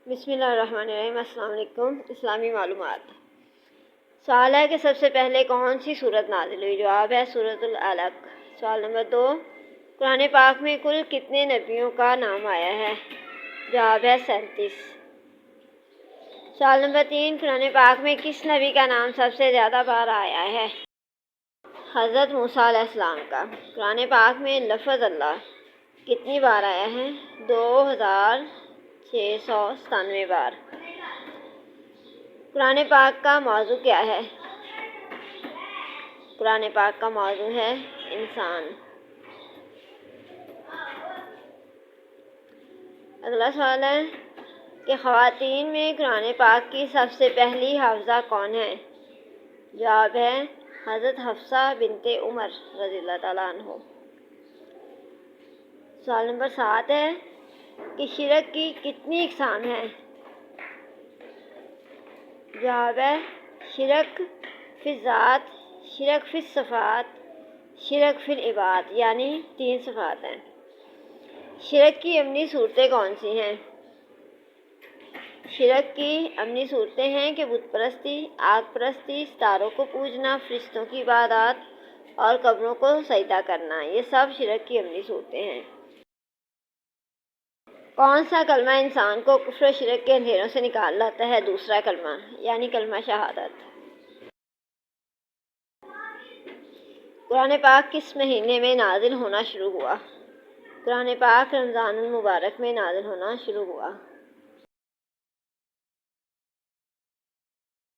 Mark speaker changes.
Speaker 1: بسم اللہ الرحمن الرحیم۔ السلام علیکم۔ اسلامی معلومات۔ سوال ہے کہ سب سے پہلے کون سی سورت نازل ہوئی؟ جواب ہے سورۃ العلق۔ سوال نمبر 2، قرآن پاک میں کل کتنے نبیوں کا نام آیا ہے؟ جواب ہے 37۔ سوال نمبر 3، قرآن پاک میں کس نبی کا نام سب سے زیادہ بار آیا ہے؟ حضرت موسیٰ علیہ السلام کا۔ قرآن پاک میں لفظ اللہ کتنی بار آیا ہے؟ 2697 بار۔ قرآن پاک کا موضوع کیا ہے؟ قرآن پاک کا موضوع ہے انسان۔ اگلا سوال ہے کہ خواتین میں قرآن پاک کی سب سے پہلی حافظہ کون ہے؟ جواب ہے حضرت حفصہ بنت عمر رضی اللہ تعالیٰ عنہ۔ سوال نمبر 7 ہے کہ شرک کی کتنی اقسام ہیں؟ جواب ہے شرک فی الذات، شرک فی الصفات، شرک فی العباد، یعنی 3 صفات ہیں۔ شرک کی عملی صورتیں کون سی ہیں؟ شرک کی عملی صورتیں ہیں کہ بت پرستی، آگ پرستی، ستاروں کو پوجنا، فرشتوں کی عبادات اور قبروں کو سجدہ کرنا، یہ سب شرک کی عملی صورتیں ہیں۔ کون سا کلمہ انسان کو کفر و شرک کے اندھیروں سے نکال لاتا ہے؟ دوسرا کلمہ، یعنی کلمہ شہادت۔ قرآن پاک کس مہینے میں نازل ہونا شروع ہوا؟ قرآن پاک رمضان المبارک میں نازل ہونا شروع ہوا۔